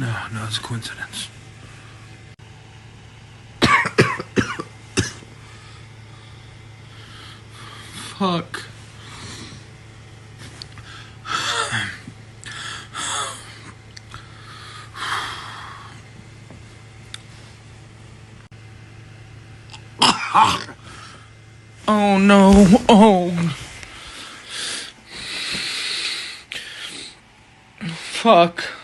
No, it's a coincidence. Fuck. Oh no. Oh. Fuck.